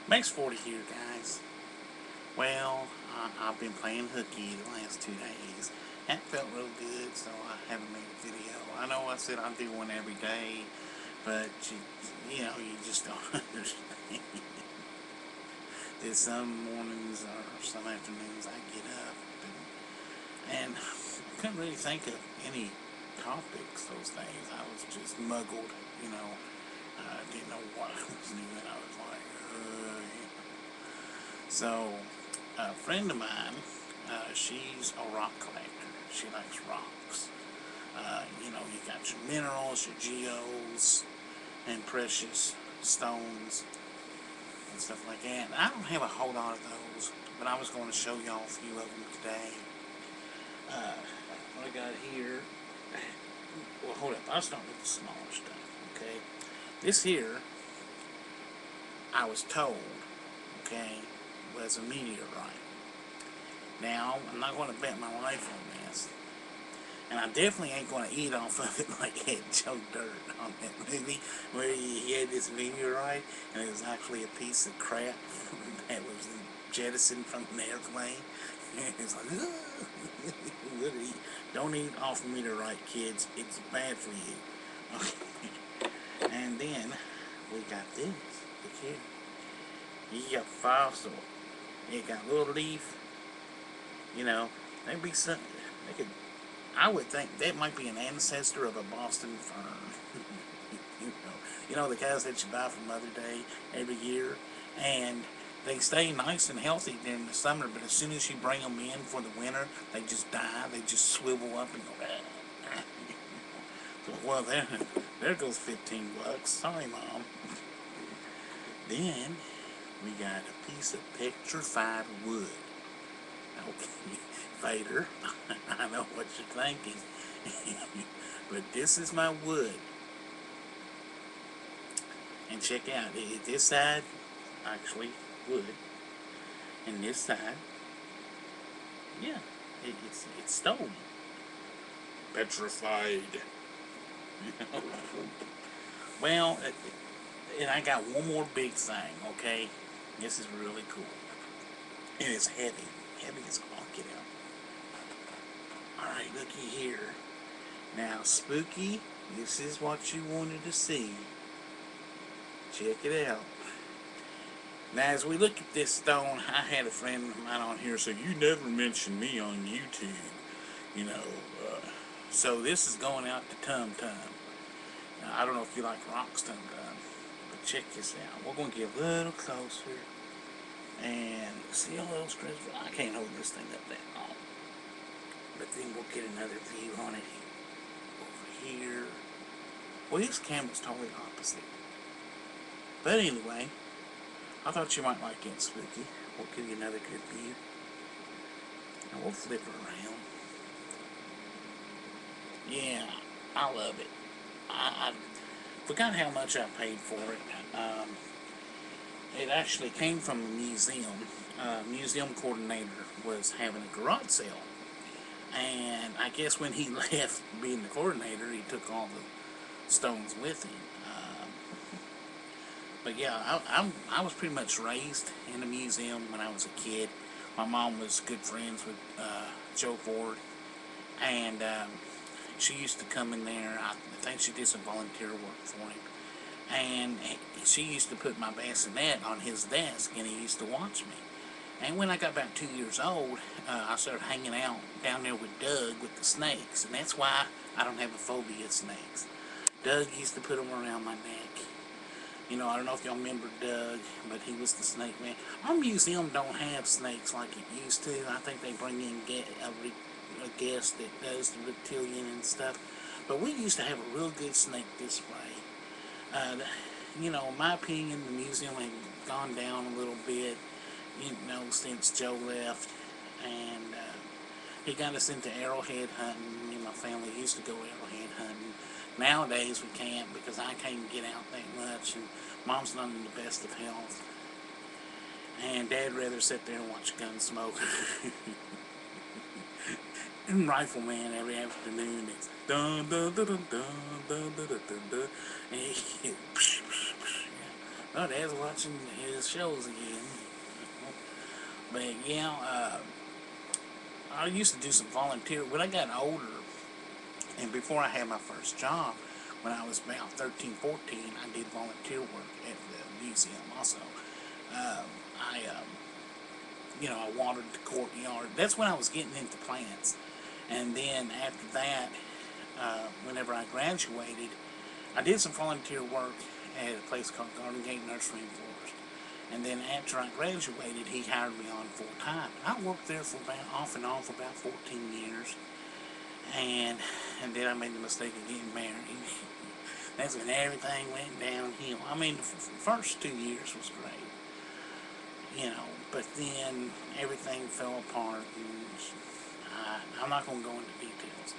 TheMace40 here, guys. Well, I've been playing hooky the last 2 days. That felt real good, so I haven't made a video. I know I said I'd do one every day, but you just don't understand. There's some mornings or some afternoons I get up and I couldn't really think of any topics those days. I was just muggled, you know. Didn't know what I was doing. I was like, So, a friend of mine, she's a rock collector. She likes rocks. You got your minerals, your geos, and precious stones and stuff like that. And I don't have a whole lot of those, but I was going to show y'all a few of them today. What I got here. Well, hold up. I'll start with the smaller stuff. Okay, this here, I was told, okay, was a meteorite. Now, I'm not going to bet my life on this. And I definitely ain't going to eat off of it like that Joe Dirt on that movie where he had this meteorite and it was actually a piece of crap that was jettisoned from an airplane. And it's like, don't eat off meteorite, kids. It's bad for you. Okay. And then we got this. Look here. You got fossil. You got little leaf. There'd be some. They could. I would think that might be an ancestor of a Boston fern. The guys that you buy for Mother Day every year, and they stay nice and healthy during the summer. But as soon as you bring them in for the winter, they just die. They just swivel up and go. So, well, there goes $15. Sorry, Mom. Then we got a piece of petrified wood. Okay, Vader, I know what you're thinking. But this is my wood. And check out, this side, actually, wood. And this side, yeah, it's stone. Petrified. Well, and I got one more big thing, okay? This is really cool. And it's heavy. Heavy as all get out. Alright, looky here. Now, Spooky, this is what you wanted to see. Check it out. Now, as we look at this stone, I had a friend of mine on here say, you never mentioned me on YouTube. So this is going out to Tum Tum. Now, I don't know if you like rocks, Tum Tum, but check this out. We're going to get a little closer. And see all those crystals? I can't hold this thing up that long. But then we'll get another view on it over here. Well, this camera's totally opposite. But anyway, I thought you might like it, Spooky. We'll give you another good view. And we'll flip her around. Yeah, I love it. I forgot how much I paid for it. It actually came from a museum. Museum coordinator was having a garage sale. And I guess when he left being the coordinator, he took all the stones with him. But yeah, I was pretty much raised in a museum when I was a kid. My mom was good friends with Joe Ford. And she used to come in there. I think she did some volunteer work for him. And she used to put my bassinet on his desk, and he used to watch me. And when I got about 2 years old, I started hanging out down there with Doug with the snakes, and that's why I don't have a phobia of snakes. Doug used to put them around my neck. I don't know if y'all remember Doug, but he was the snake man. Our museum don't have snakes like it used to. I think they bring in a guest that does the reptilian and stuff. But we used to have a real good snake display. In my opinion, the museum had gone down a little bit, since Joe left. And he got us into arrowhead hunting. Me and my family used to go arrowhead hunting. Nowadays we can't because I can't get out that much, and Mom's not in the best of health. And Dad rather sit there and watch Gunsmoke. And Rifleman every afternoon, it's dun dun dun dun dun dun dun dun dun, and he, yeah. Oh, Dad's watching his shows again. But yeah, I used to do some volunteer when I got older, and before I had my first job, when I was about 13, 14, I did volunteer work at the museum also. I watered the courtyard. That's when I was getting into plants. And then after that, whenever I graduated, I did some volunteer work at a place called Garden Gate Nursery and Florist. And then after I graduated, he hired me on full time. I worked there for about off and on for about 14 years. And then I made the mistake of getting married. That's when everything went downhill. I mean, the first 2 years was great, but then everything fell apart. And I'm not going to go into details.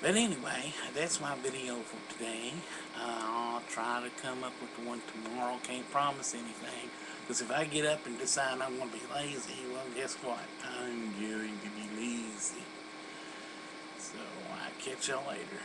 But anyway, that's my video for today. I'll try to come up with one tomorrow. Can't promise anything. Because if I get up and decide I'm going to be lazy, well, guess what? I'm going to be lazy. So, I'll catch y'all later.